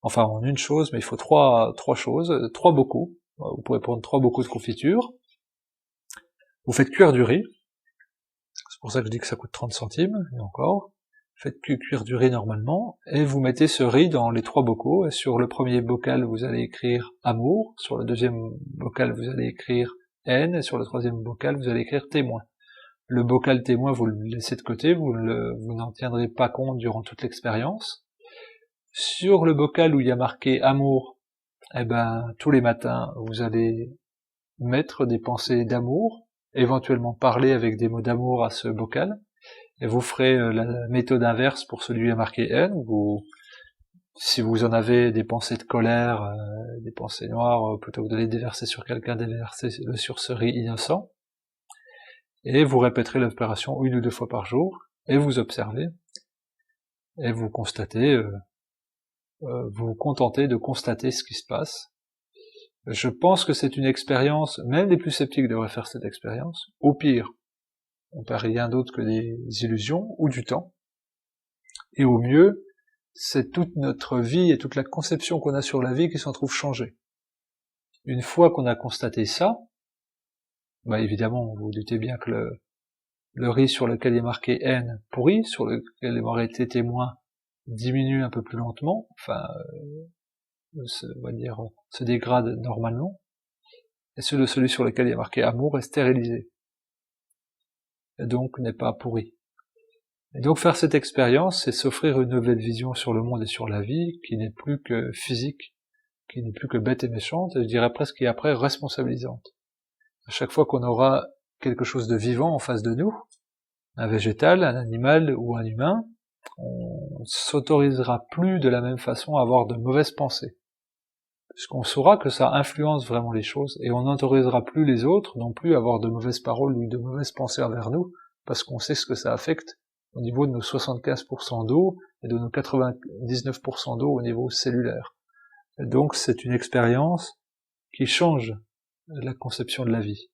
enfin en une chose, mais il faut trois choses, 3 bocaux. Vous pouvez prendre 3 bocaux de confiture, vous faites cuire du riz, c'est pour ça que je dis que ça coûte 30 centimes, et encore, faites cuire du riz normalement, et vous mettez ce riz dans les 3 bocaux, et sur le premier bocal vous allez écrire amour, sur le deuxième bocal vous allez écrire haine, et sur le troisième bocal vous allez écrire témoin. Le bocal témoin, vous le laissez de côté, vous n'en tiendrez pas compte durant toute l'expérience. Sur le bocal où il y a marqué amour, tous les matins, vous allez mettre des pensées d'amour, éventuellement parler avec des mots d'amour à ce bocal, et vous ferez la méthode inverse pour celui où il y a marqué haine. Si vous en avez des pensées de colère, des pensées noires, plutôt que de les déverser sur quelqu'un, déversez-le sur ce riz innocent. Et vous répéterez l'opération 1 ou 2 fois par jour, et vous observez, et vous constatez, vous vous contentez de constater ce qui se passe. Je pense que c'est une expérience, même les plus sceptiques devraient faire cette expérience. Au pire, on perd rien d'autre que des illusions, ou du temps. Et au mieux, c'est toute notre vie et toute la conception qu'on a sur la vie qui s'en trouve changée. Une fois qu'on a constaté ça, évidemment, vous doutez bien que le riz sur lequel il est marqué haine pourrit, sur lequel il aurait été témoin diminue un peu plus lentement, on va dire, se dégrade normalement, et celui sur lequel il est marqué amour est stérilisé, et donc n'est pas pourri. Et donc faire cette expérience, c'est s'offrir une nouvelle vision sur le monde et sur la vie, qui n'est plus que physique, qui n'est plus que bête et méchante, et je dirais presque et après responsabilisante. À chaque fois qu'on aura quelque chose de vivant en face de nous, un végétal, un animal ou un humain, on s'autorisera plus de la même façon à avoir de mauvaises pensées. Puisqu'on saura que ça influence vraiment les choses, et on n'autorisera plus les autres non plus à avoir de mauvaises paroles ou de mauvaises pensées envers nous, parce qu'on sait ce que ça affecte au niveau de nos 75% d'eau et de nos 99% d'eau au niveau cellulaire. Et donc c'est une expérience qui change la conception de la vie,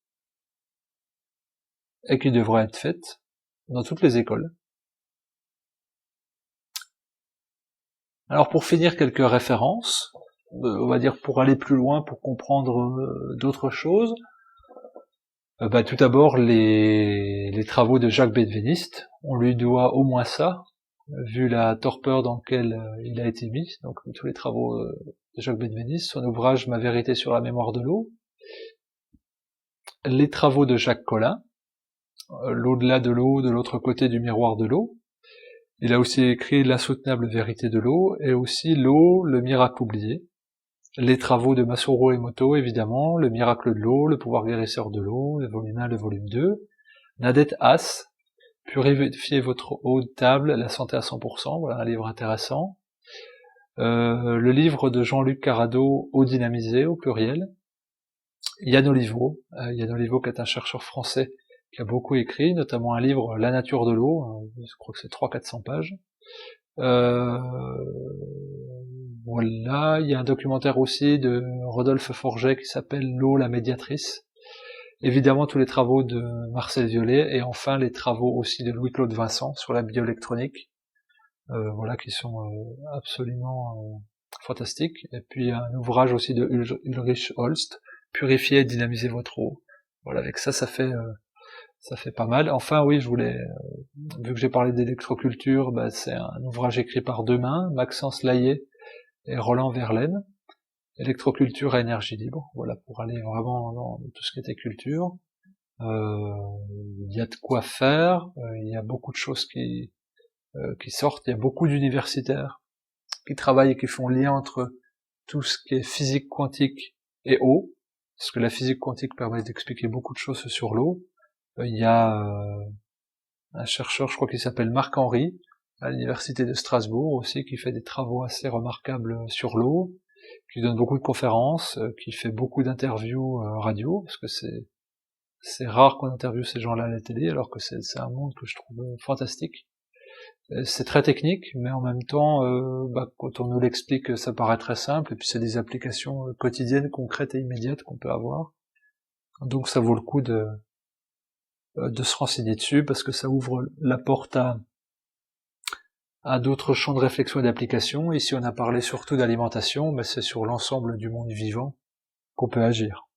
et qui devra être faite dans toutes les écoles. Alors pour finir, quelques références, on va dire pour aller plus loin, pour comprendre d'autres choses. Tout d'abord les travaux de Jacques Benveniste, on lui doit au moins ça, vu la torpeur dans laquelle il a été mis, donc tous les travaux de Jacques Benveniste, son ouvrage Ma vérité sur la mémoire de l'eau, les travaux de Jacques Collin, L'au-delà de l'eau, de l'autre côté du miroir de l'eau. Il a aussi écrit L'insoutenable vérité de l'eau, et aussi L'eau, le miracle oublié. Les travaux de Masaru Emoto, évidemment, Le miracle de l'eau, Le pouvoir guérisseur de l'eau, le volume 1, le volume 2. Nadette Haas, Purifiez votre eau de table, la santé à 100%, voilà un livre intéressant. Le livre de Jean-Luc Carrado, Eau dynamisée, au pluriel. Yann Oliveau qui est un chercheur français qui a beaucoup écrit, notamment un livre La nature de l'eau, je crois que c'est 300-400 pages. Voilà, il y a un documentaire aussi de Rodolphe Forget qui s'appelle L'eau, la médiatrice. Évidemment tous les travaux de Marcel Violet, et enfin les travaux aussi de Louis-Claude Vincent sur la bioélectronique, voilà, qui sont absolument fantastiques. Et puis un ouvrage aussi de Ulrich Holst, Purifier et dynamiser votre eau. Voilà, avec ça fait pas mal. Enfin oui, je voulais, vu que j'ai parlé d'électroculture, c'est un ouvrage écrit par deux mains, Maxence Laillé et Roland Verlaine, Électroculture à énergie libre, voilà, pour aller vraiment dans tout ce qui était culture. Il y a de quoi faire, il y a beaucoup de choses qui sortent, il y a beaucoup d'universitaires qui travaillent et qui font lien entre tout ce qui est physique quantique et eau, parce que la physique quantique permet d'expliquer beaucoup de choses sur l'eau. Il y a un chercheur, je crois qu'il s'appelle Marc Henry, à l'université de Strasbourg aussi, qui fait des travaux assez remarquables sur l'eau, qui donne beaucoup de conférences, qui fait beaucoup d'interviews radio, parce que c'est rare qu'on interviewe ces gens-là à la télé, alors que c'est un monde que je trouve fantastique. C'est très technique, mais en même temps, quand on nous l'explique, ça paraît très simple, et puis c'est des applications quotidiennes, concrètes et immédiates qu'on peut avoir. Donc ça vaut le coup de se renseigner dessus, parce que ça ouvre la porte à d'autres champs de réflexion et d'application. Ici on a parlé surtout d'alimentation, mais c'est sur l'ensemble du monde vivant qu'on peut agir.